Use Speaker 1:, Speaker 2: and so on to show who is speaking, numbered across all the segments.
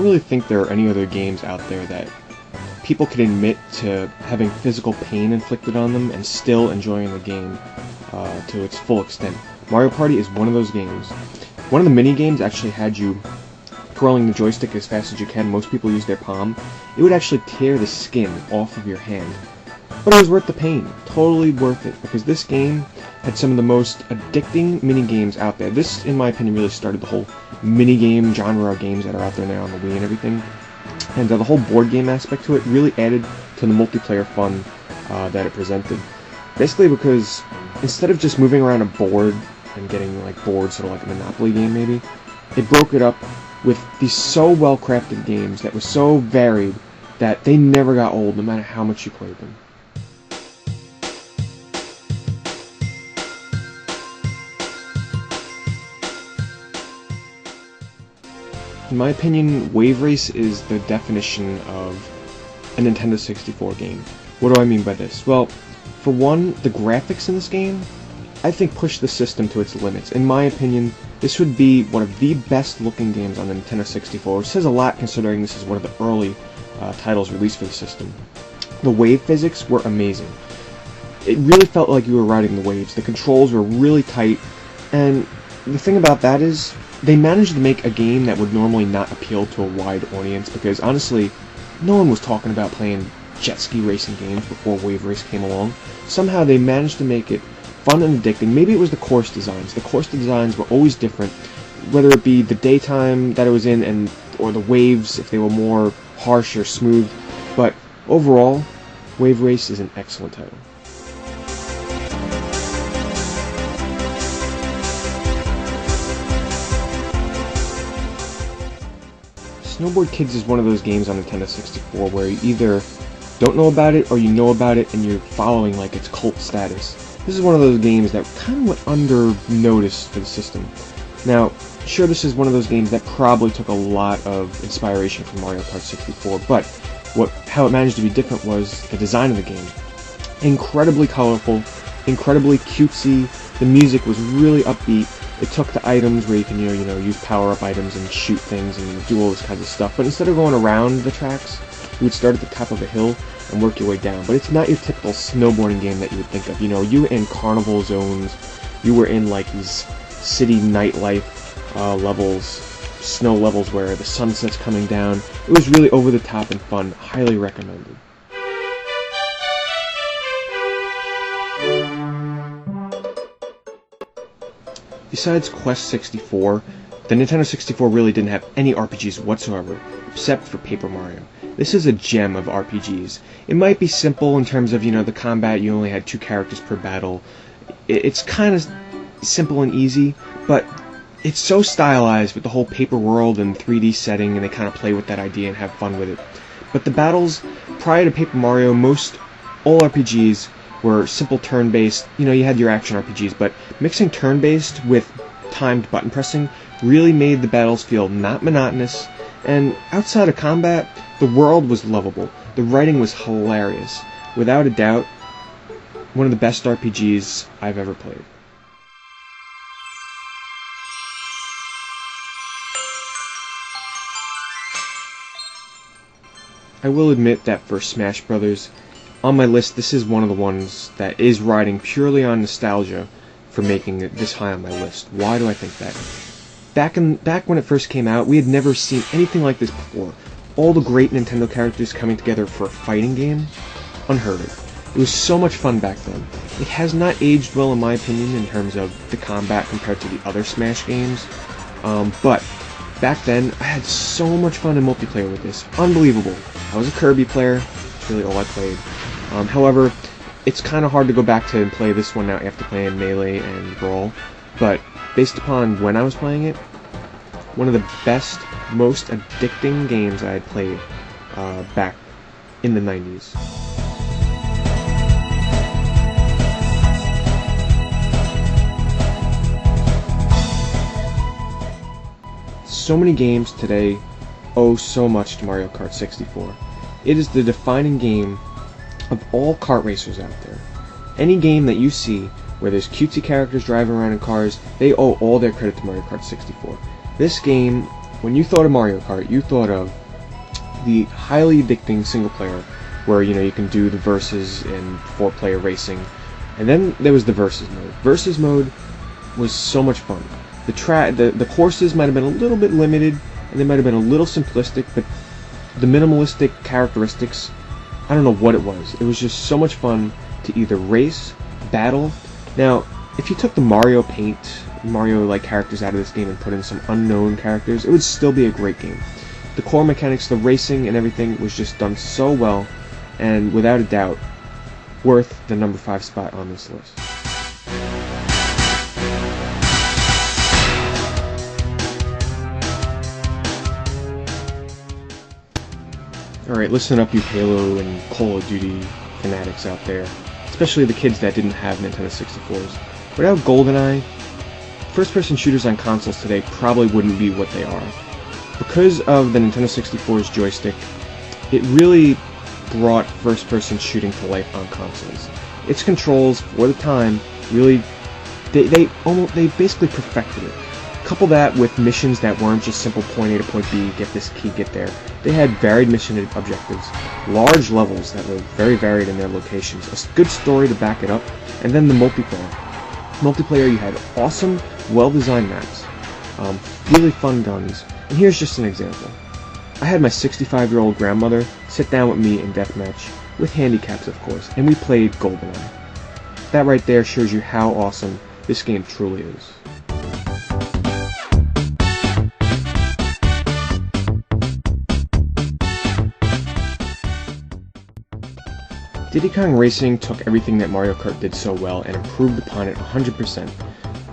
Speaker 1: don't really think there are any other games out there that people can admit to having physical pain inflicted on them and still enjoying the game to its full extent. Mario Party is one of those games. One of the mini games actually had you twirling the joystick as fast as you can. Most people use their palm. It would actually tear the skin off of your hand. But it was worth the pain. Totally worth it, because this game had some of the most addicting mini games out there. This, in my opinion, really started the whole mini game genre of games that are out there now on the Wii and everything. And the whole board game aspect to it really added to the multiplayer fun that it presented. Basically because instead of just moving around a board and getting like bored, sort of like a Monopoly game maybe, it broke it up with these so well-crafted games that were so varied that they never got old no matter how much you played them. In my opinion, Wave Race is the definition of a Nintendo 64 game. What do I mean by this? Well, for one, the graphics in this game, I think, push the system to its limits. In my opinion, this would be one of the best looking games on the Nintendo 64, which says a lot considering this is one of the early titles released for the system. The wave physics were amazing. It really felt like you were riding the waves. The controls were really tight, and the thing about that is, they managed to make a game that would normally not appeal to a wide audience, because honestly, no one was talking about playing jet ski racing games before Wave Race came along. Somehow they managed to make it fun and addicting. Maybe it was the course designs. The course designs were always different, whether it be the daytime that it was in or the waves, if they were more harsh or smooth. But overall, Wave Race is an excellent title. Snowboard Kids is one of those games on Nintendo 64 where you either don't know about it or you know about it and you're following like its cult status. This is one of those games that kind of went under noticed for the system. Now, sure, this is one of those games that probably took a lot of inspiration from Mario Kart 64, but how it managed to be different was the design of the game. Incredibly colorful, incredibly cutesy, the music was really upbeat. It took the items where you can, use power-up items and shoot things and do all this kind of stuff. But instead of going around the tracks, you would start at the top of a hill and work your way down. But it's not your typical snowboarding game that you would think of. You were in carnival zones, you were in like these city nightlife levels, snow levels where the sunset's coming down. It was really over the top and fun. Highly recommended. Besides Quest 64, the Nintendo 64 really didn't have any RPGs whatsoever, except for Paper Mario. This is a gem of RPGs. It might be simple in terms of, the combat, you only had 2 characters per battle. It's kind of simple and easy, but it's so stylized with the whole paper world and 3D setting, and they kind of play with that idea and have fun with it. But the battles, prior to Paper Mario, all RPGs were simple turn-based. You had your action RPGs, but mixing turn-based with timed button pressing really made the battles feel not monotonous, and outside of combat, the world was lovable. The writing was hilarious. Without a doubt, one of the best RPGs I've ever played. I will admit that for Smash Brothers, on my list, this is one of the ones that is riding purely on nostalgia for making it this high on my list. Why do I think that? Back when it first came out, we had never seen anything like this before. All the great Nintendo characters coming together for a fighting game, unheard of. It was so much fun back then. It has not aged well in my opinion in terms of the combat compared to the other Smash games, but back then I had so much fun in multiplayer with this. Unbelievable. I was a Kirby player, that's really all I played. However, it's kind of hard to go back to and play this one now after playing Melee and Brawl, but based upon when I was playing it, one of the best, most addicting games I had played back in the 90s. So many games today owe so much to Mario Kart 64. It is the defining game of all kart racers out there. Any game that you see where there's cutesy characters driving around in cars, they owe all their credit to Mario Kart 64. This game when you thought of Mario Kart, you thought of the highly addicting single player, where you can do the versus and 4-player racing, and then there was the versus mode. Versus mode was so much fun. The courses might have been a little bit limited, and they might have been a little simplistic, but the minimalistic characteristics, I don't know what it was. It was just so much fun to either race, battle. Now, if you took the Mario-like characters out of this game and put in some unknown characters, it would still be a great game. The core mechanics, the racing and everything was just done so well, and without a doubt, worth the number 5 spot on this list. Alright, listen up, you Halo and Call of Duty fanatics out there, especially the kids that didn't have Nintendo 64s. Without Goldeneye, first-person shooters on consoles today probably wouldn't be what they are. Because of the Nintendo 64's joystick, it really brought first-person shooting to life on consoles. Its controls, for the time, really, they basically perfected it. Couple that with missions that weren't just simple point A to point B, get this key, get there. They had varied mission objectives, large levels that were very varied in their locations, a good story to back it up, and then the multiplayer. Multiplayer, you had awesome, well-designed maps, really fun guns, and here's just an example. I had my 65-year-old grandmother sit down with me in deathmatch, with handicaps of course, and we played Goldeneye. That right there shows you how awesome this game truly is. Diddy Kong Racing took everything that Mario Kart did so well and improved upon it 100%.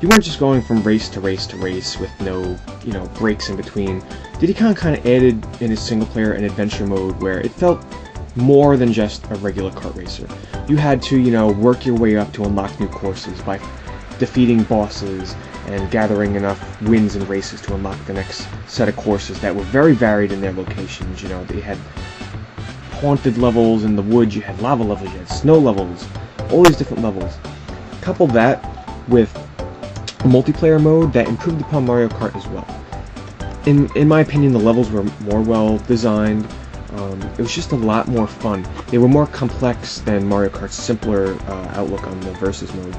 Speaker 1: You weren't just going from race to race to race with no, breaks in between. Diddy Kong kind of added in his single player an adventure mode where it felt more than just a regular kart racer. You had to, work your way up to unlock new courses by defeating bosses and gathering enough wins in races to unlock the next set of courses that were very varied in their locations. They had haunted levels in the woods, you had lava levels, you had snow levels, all these different levels. Couple that with a multiplayer mode that improved upon Mario Kart as well. In my opinion, the levels were more well designed. It was just a lot more fun. They were more complex than Mario Kart's simpler outlook on the versus mode.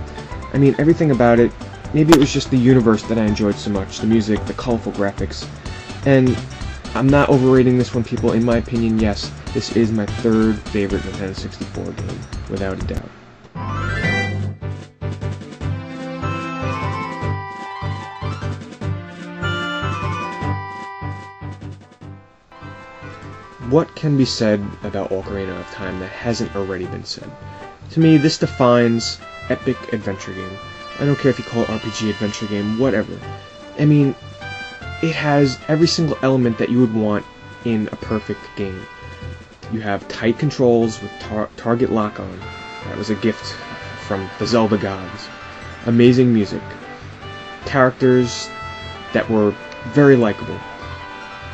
Speaker 1: I mean, everything about it, maybe it was just the universe that I enjoyed so much, the music, the colorful graphics, and I'm not overrating this one, people. In my opinion, yes, this is my 3rd favorite Nintendo 64 game, without a doubt. What can be said about Ocarina of Time that hasn't already been said? To me, this defines epic adventure game. I don't care if you call it RPG adventure game, whatever. I mean, it has every single element that you would want in a perfect game. You have tight controls with target lock-on. That was a gift from the Zelda gods. Amazing music. Characters that were very likable.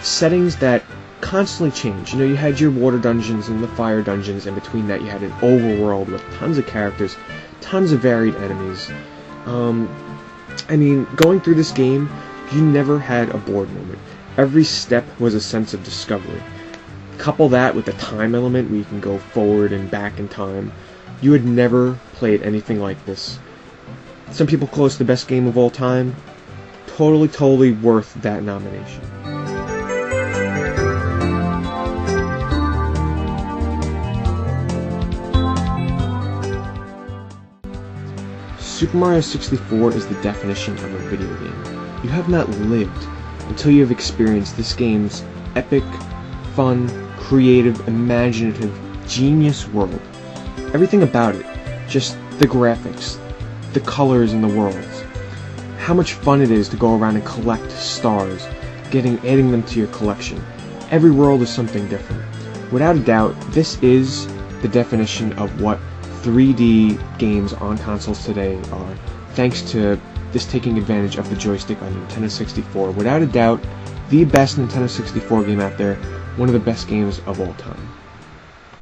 Speaker 1: Settings that constantly change. You had your water dungeons and the fire dungeons, and between that you had an overworld with tons of characters, tons of varied enemies. I mean, going through this game, you never had a bored moment. Every step was a sense of discovery. Couple that with the time element where you can go forward and back in time. You had never played anything like this. Some people call this the best game of all time. Totally worth that nomination. Super Mario 64 is the definition of a video game. You have not lived until you have experienced this game's epic, fun, creative, imaginative, genius world. Everything about it, just the graphics, the colors in the worlds, how much fun it is to go around and collect stars, adding them to your collection. Every world is something different. Without a doubt, this is the definition of what 3D games on consoles today are, thanks to this taking advantage of the joystick on Nintendo 64. Without a doubt, the best Nintendo 64 game out there, one of the best games of all time.